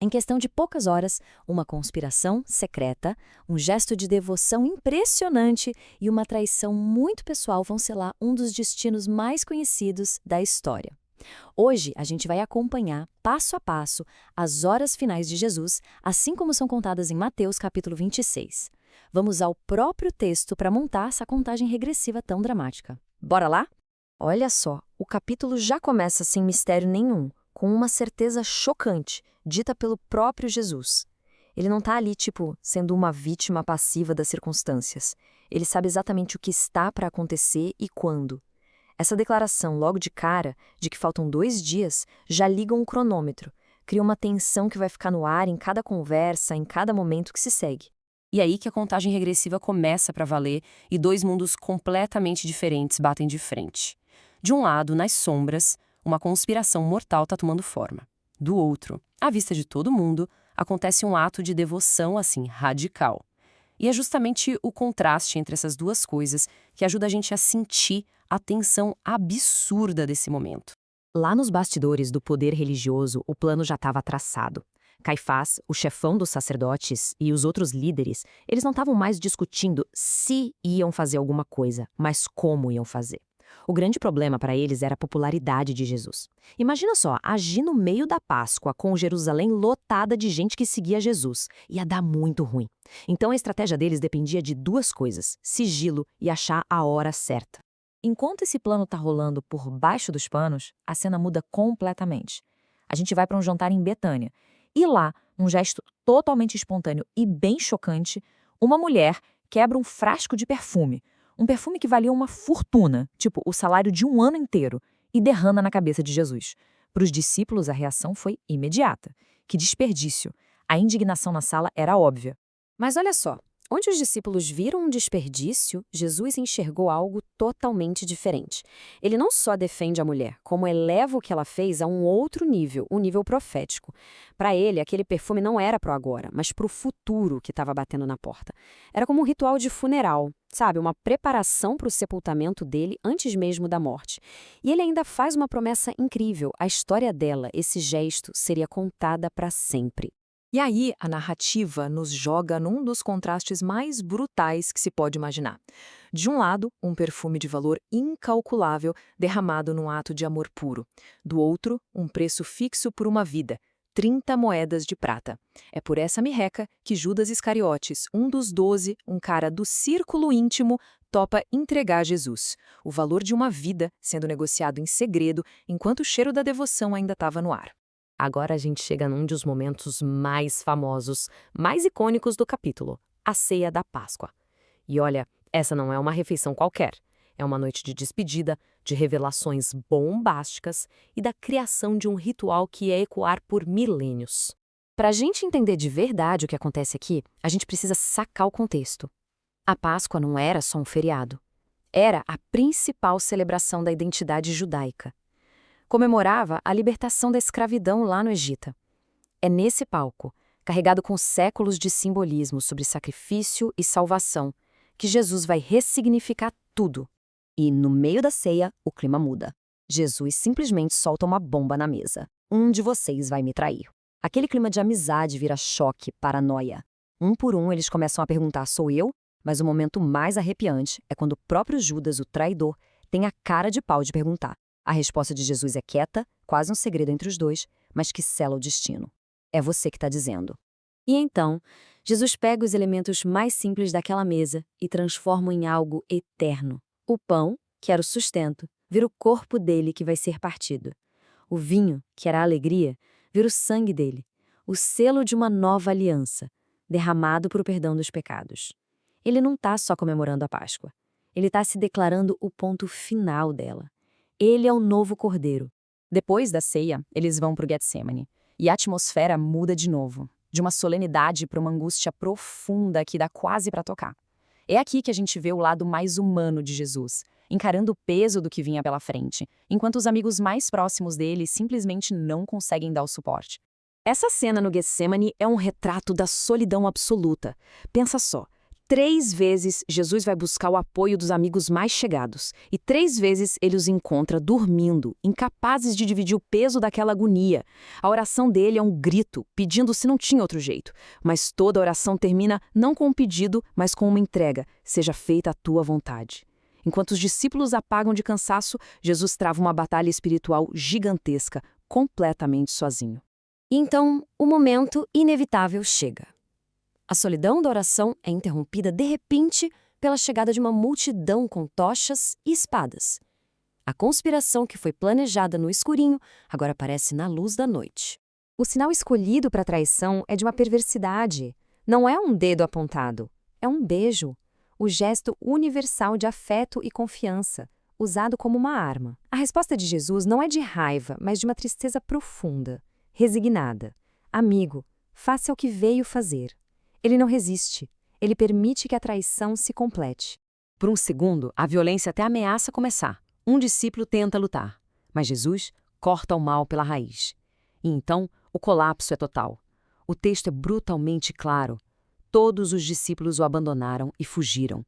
Em questão de poucas horas, uma conspiração secreta, um gesto de devoção impressionante e uma traição muito pessoal vão selar um dos destinos mais conhecidos da história. Hoje, a gente vai acompanhar, passo a passo, as horas finais de Jesus, assim como são contadas em Mateus capítulo 26. Vamos usar o próprio texto para montar essa contagem regressiva tão dramática. Bora lá? Olha só, o capítulo já começa sem mistério nenhum, com uma certeza chocante, dita pelo próprio Jesus. Ele não está ali, sendo uma vítima passiva das circunstâncias. Ele sabe exatamente o que está para acontecer e quando. Essa declaração, logo de cara, de que faltam 2 dias, já liga um cronômetro, cria uma tensão que vai ficar no ar em cada conversa, em cada momento que se segue. E aí que a contagem regressiva começa para valer e 2 mundos completamente diferentes batem de frente. De um lado, nas sombras, uma conspiração mortal está tomando forma. Do outro, à vista de todo mundo, acontece um ato de devoção, assim, radical. E é justamente o contraste entre essas duas coisas que ajuda a gente a sentir a tensão absurda desse momento. Lá nos bastidores do poder religioso, o plano já estava traçado. Caifás, o chefão dos sacerdotes e os outros líderes, eles não estavam mais discutindo se iam fazer alguma coisa, mas como iam fazer. O grande problema para eles era a popularidade de Jesus. Imagina só, agir no meio da Páscoa com Jerusalém lotada de gente que seguia Jesus. Ia dar muito ruim. Então a estratégia deles dependia de 2 coisas: sigilo e achar a hora certa. Enquanto esse plano está rolando por baixo dos panos, a cena muda completamente. A gente vai para um jantar em Betânia. E lá, um gesto totalmente espontâneo e bem chocante, uma mulher quebra um frasco de perfume. Um perfume que valia uma fortuna, o salário de um ano inteiro, e derrama na cabeça de Jesus. Para os discípulos, a reação foi imediata. Que desperdício! A indignação na sala era óbvia. Mas olha só, onde os discípulos viram um desperdício, Jesus enxergou algo totalmente diferente. Ele não só defende a mulher, como eleva o que ela fez a um outro nível, um nível profético. Para ele, aquele perfume não era para o agora, mas para o futuro que estava batendo na porta. Era como um ritual de funeral, sabe? Uma preparação para o sepultamento dele antes mesmo da morte. E ele ainda faz uma promessa incrível. A história dela, esse gesto, seria contada para sempre. E aí, a narrativa nos joga num dos contrastes mais brutais que se pode imaginar. De um lado, um perfume de valor incalculável derramado num ato de amor puro. Do outro, um preço fixo por uma vida, 30 moedas de prata. É por essa mirreca que Judas Iscariotes, um dos 12, um cara do círculo íntimo, topa entregar Jesus. O valor de uma vida sendo negociado em segredo enquanto o cheiro da devoção ainda estava no ar. Agora a gente chega num dos momentos mais famosos, mais icônicos do capítulo, a ceia da Páscoa. E olha, essa não é uma refeição qualquer. É uma noite de despedida, de revelações bombásticas e da criação de um ritual que ia ecoar por milênios. Para a gente entender de verdade o que acontece aqui, a gente precisa sacar o contexto. A Páscoa não era só um feriado. Era a principal celebração da identidade judaica. Comemorava a libertação da escravidão lá no Egito. É nesse palco, carregado com séculos de simbolismo sobre sacrifício e salvação, que Jesus vai ressignificar tudo. E, no meio da ceia, o clima muda. Jesus simplesmente solta uma bomba na mesa. Um de vocês vai me trair. Aquele clima de amizade vira choque, paranoia. Um por um, eles começam a perguntar: sou eu? Mas o momento mais arrepiante é quando o próprio Judas, o traidor, tem a cara de pau de perguntar. A resposta de Jesus é quieta, quase um segredo entre os dois, mas que sela o destino. É você que está dizendo. E então, Jesus pega os elementos mais simples daquela mesa e transforma em algo eterno. O pão, que era o sustento, vira o corpo dele que vai ser partido. O vinho, que era a alegria, vira o sangue dele, o selo de uma nova aliança, derramado para o perdão dos pecados. Ele não está só comemorando a Páscoa. Ele está se declarando o ponto final dela. Ele é o novo cordeiro. Depois da ceia, eles vão para o Getsemane. E a atmosfera muda de novo, de uma solenidade para uma angústia profunda que dá quase para tocar. É aqui que a gente vê o lado mais humano de Jesus, encarando o peso do que vinha pela frente, enquanto os amigos mais próximos dele simplesmente não conseguem dar o suporte. Essa cena no Getsemane é um retrato da solidão absoluta. Pensa só, 3 vezes, Jesus vai buscar o apoio dos amigos mais chegados. E 3 vezes ele os encontra dormindo, incapazes de dividir o peso daquela agonia. A oração dele é um grito, pedindo se não tinha outro jeito. Mas toda oração termina não com um pedido, mas com uma entrega. Seja feita a tua vontade. Enquanto os discípulos apagam de cansaço, Jesus trava uma batalha espiritual gigantesca, completamente sozinho. E então, o momento inevitável chega. A solidão da oração é interrompida de repente pela chegada de uma multidão com tochas e espadas. A conspiração que foi planejada no escurinho agora aparece na luz da noite. O sinal escolhido para a traição é de uma perversidade. Não é um dedo apontado, é um beijo. O gesto universal de afeto e confiança, usado como uma arma. A resposta de Jesus não é de raiva, mas de uma tristeza profunda, resignada. Amigo, faça o que veio fazer. Ele não resiste. Ele permite que a traição se complete. Por um segundo, a violência até ameaça começar. Um discípulo tenta lutar, mas Jesus corta o mal pela raiz. E então, o colapso é total. O texto é brutalmente claro. Todos os discípulos o abandonaram e fugiram.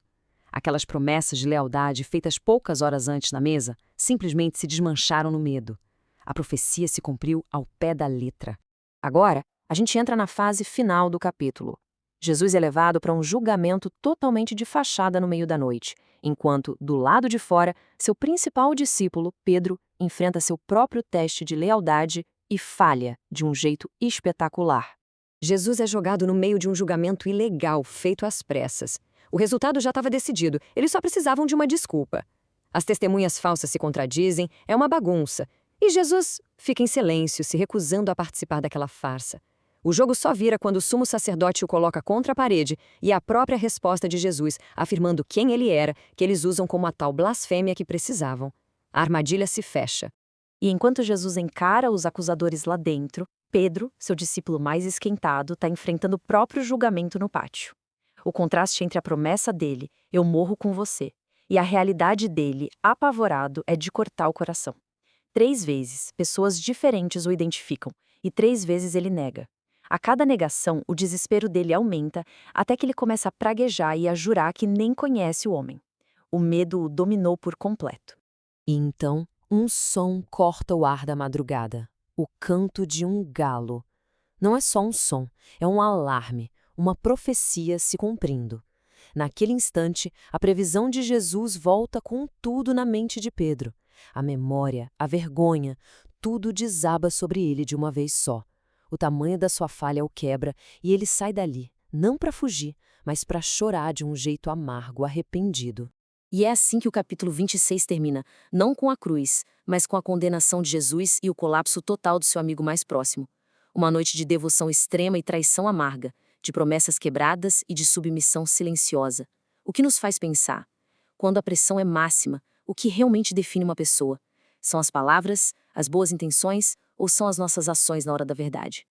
Aquelas promessas de lealdade feitas poucas horas antes na mesa simplesmente se desmancharam no medo. A profecia se cumpriu ao pé da letra. Agora, a gente entra na fase final do capítulo. Jesus é levado para um julgamento totalmente de fachada no meio da noite, enquanto, do lado de fora, seu principal discípulo, Pedro, enfrenta seu próprio teste de lealdade e falha de um jeito espetacular. Jesus é jogado no meio de um julgamento ilegal feito às pressas. O resultado já estava decidido, eles só precisavam de uma desculpa. As testemunhas falsas se contradizem, é uma bagunça. E Jesus fica em silêncio, se recusando a participar daquela farsa. O jogo só vira quando o sumo sacerdote o coloca contra a parede e a própria resposta de Jesus, afirmando quem ele era, que eles usam como a tal blasfêmia que precisavam. A armadilha se fecha. E enquanto Jesus encara os acusadores lá dentro, Pedro, seu discípulo mais esquentado, está enfrentando o próprio julgamento no pátio. O contraste entre a promessa dele, eu morro com você, e a realidade dele, apavorado, é de cortar o coração. 3 vezes, pessoas diferentes o identificam, e 3 vezes ele nega. A cada negação, o desespero dele aumenta, até que ele começa a praguejar e a jurar que nem conhece o homem. O medo o dominou por completo. E então, um som corta o ar da madrugada. O canto de um galo. Não é só um som, é um alarme, uma profecia se cumprindo. Naquele instante, a previsão de Jesus volta com tudo na mente de Pedro. A memória, a vergonha, tudo desaba sobre ele de uma vez só. O tamanho da sua falha o quebra e ele sai dali, não para fugir, mas para chorar de um jeito amargo, arrependido. E é assim que o capítulo 26 termina, não com a cruz, mas com a condenação de Jesus e o colapso total do seu amigo mais próximo. Uma noite de devoção extrema e traição amarga, de promessas quebradas e de submissão silenciosa. O que nos faz pensar? Quando a pressão é máxima, o que realmente define uma pessoa? São as palavras, as boas intenções ou são as nossas ações na hora da verdade?